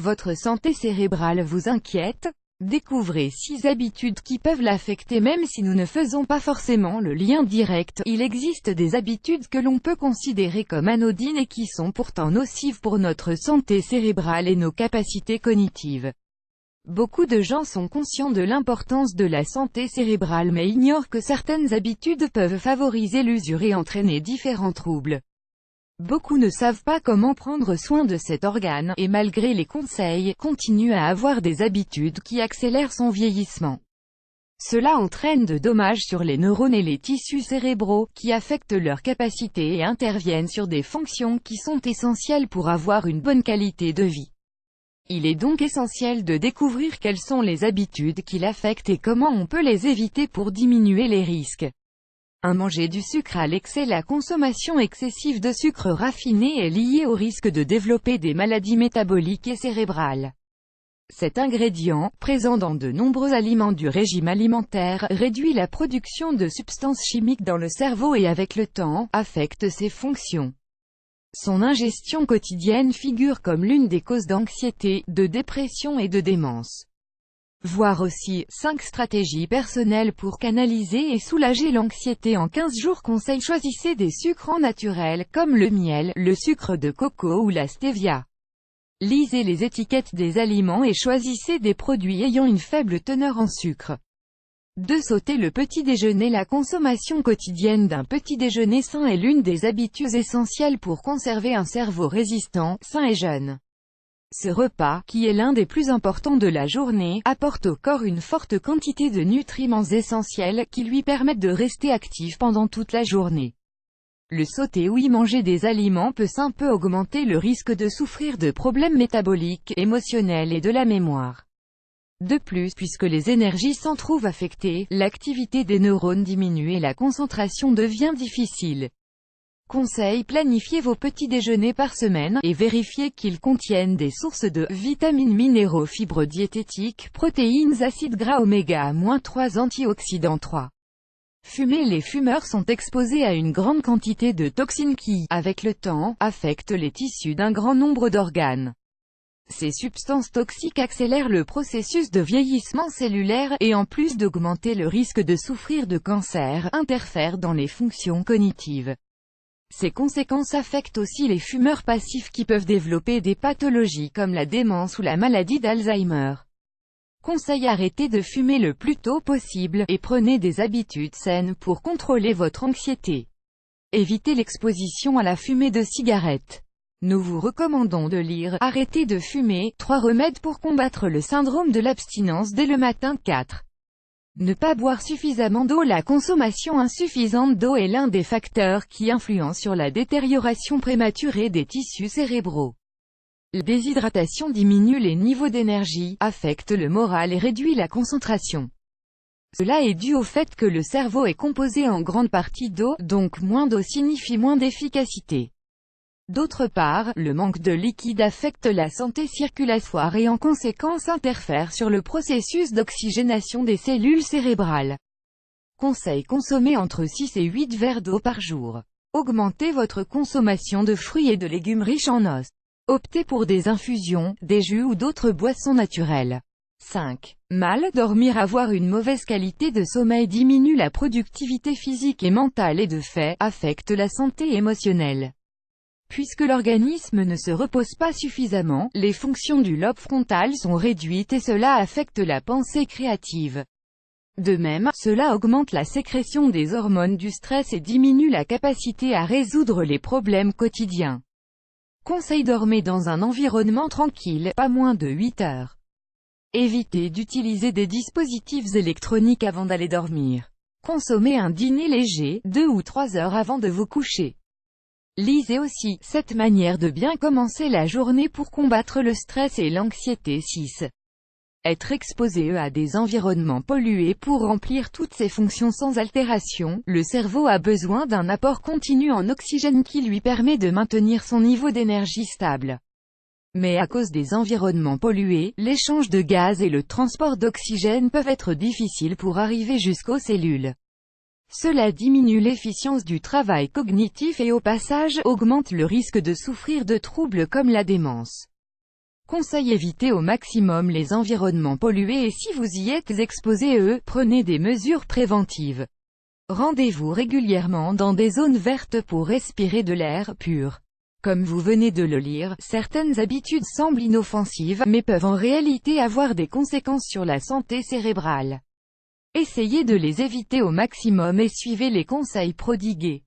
Votre santé cérébrale vous inquiète? Découvrez 6 habitudes qui peuvent l'affecter même si nous ne faisons pas forcément le lien direct. Il existe des habitudes que l'on peut considérer comme anodines et qui sont pourtant nocives pour notre santé cérébrale et nos capacités cognitives. Beaucoup de gens sont conscients de l'importance de la santé cérébrale mais ignorent que certaines habitudes peuvent favoriser l'usure et entraîner différents troubles. Beaucoup ne savent pas comment prendre soin de cet organe, et malgré les conseils, continuent à avoir des habitudes qui accélèrent son vieillissement. Cela entraîne de dommages sur les neurones et les tissus cérébraux, qui affectent leur capacité et interviennent sur des fonctions qui sont essentielles pour avoir une bonne qualité de vie. Il est donc essentiel de découvrir quelles sont les habitudes qui l'affectent et comment on peut les éviter pour diminuer les risques. 1. Manger du sucre à l'excès. La consommation excessive de sucre raffiné est liée au risque de développer des maladies métaboliques et cérébrales. Cet ingrédient, présent dans de nombreux aliments du régime alimentaire, réduit la production de substances chimiques dans le cerveau et avec le temps, affecte ses fonctions. Son ingestion quotidienne figure comme l'une des causes d'anxiété, de dépression et de démence. Voir aussi, 5 stratégies personnelles pour canaliser et soulager l'anxiété en 15 jours. Conseil: choisissez des sucres naturels, comme le miel, le sucre de coco ou la stevia. Lisez les étiquettes des aliments et choisissez des produits ayant une faible teneur en sucre. 2. Sauter le petit déjeuner. La consommation quotidienne d'un petit déjeuner sain est l'une des habitudes essentielles pour conserver un cerveau résistant, sain et jeune. Ce repas, qui est l'un des plus importants de la journée, apporte au corps une forte quantité de nutriments essentiels, qui lui permettent de rester actif pendant toute la journée. Le sauter ou y manger des aliments peu sains peut augmenter le risque de souffrir de problèmes métaboliques, émotionnels et de la mémoire. De plus, puisque les énergies s'en trouvent affectées, l'activité des neurones diminue et la concentration devient difficile. Conseil: planifiez vos petits déjeuners par semaine, et vérifiez qu'ils contiennent des sources de vitamines, minéraux, fibres diététiques, protéines, acides gras oméga-3, antioxydants 3. Fumer. Les fumeurs sont exposés à une grande quantité de toxines qui, avec le temps, affectent les tissus d'un grand nombre d'organes. Ces substances toxiques accélèrent le processus de vieillissement cellulaire, et en plus d'augmenter le risque de souffrir de cancer, interfèrent dans les fonctions cognitives. Ces conséquences affectent aussi les fumeurs passifs qui peuvent développer des pathologies comme la démence ou la maladie d'Alzheimer. Conseil: arrêtez de fumer le plus tôt possible, et prenez des habitudes saines pour contrôler votre anxiété. Évitez l'exposition à la fumée de cigarettes. Nous vous recommandons de lire « Arrêtez de fumer, 3 remèdes pour combattre le syndrome de l'abstinence dès le matin ». 4. Ne pas boire suffisamment d'eau. La consommation insuffisante d'eau est l'un des facteurs qui influencent sur la détérioration prématurée des tissus cérébraux. La déshydratation diminue les niveaux d'énergie, affecte le moral et réduit la concentration. Cela est dû au fait que le cerveau est composé en grande partie d'eau, donc moins d'eau signifie moins d'efficacité. D'autre part, le manque de liquide affecte la santé circulatoire et en conséquence interfère sur le processus d'oxygénation des cellules cérébrales. Conseil: consommer entre 6 et 8 verres d'eau par jour. Augmentez votre consommation de fruits et de légumes riches en os. Optez pour des infusions, des jus ou d'autres boissons naturelles. 5. Mal dormir. Avoir une mauvaise qualité de sommeil diminue la productivité physique et mentale et de fait, affecte la santé émotionnelle. Puisque l'organisme ne se repose pas suffisamment, les fonctions du lobe frontal sont réduites et cela affecte la pensée créative. De même, cela augmente la sécrétion des hormones du stress et diminue la capacité à résoudre les problèmes quotidiens. Conseil: dormez dans un environnement tranquille, pas moins de 8 heures. Évitez d'utiliser des dispositifs électroniques avant d'aller dormir. Consommez un dîner léger, 2 ou 3 heures avant de vous coucher. Lisez aussi, 7 manières de bien commencer la journée pour combattre le stress et l'anxiété. 6. Être exposé à des environnements pollués. Pour remplir toutes ses fonctions sans altération, le cerveau a besoin d'un apport continu en oxygène qui lui permet de maintenir son niveau d'énergie stable. Mais à cause des environnements pollués, l'échange de gaz et le transport d'oxygène peuvent être difficiles pour arriver jusqu'aux cellules. Cela diminue l'efficience du travail cognitif et au passage, augmente le risque de souffrir de troubles comme la démence. Conseil: évitez au maximum les environnements pollués et si vous y êtes exposé, prenez des mesures préventives. Rendez-vous régulièrement dans des zones vertes pour respirer de l'air pur. Comme vous venez de le lire, certaines habitudes semblent inoffensives, mais peuvent en réalité avoir des conséquences sur la santé cérébrale. Essayez de les éviter au maximum et suivez les conseils prodigués.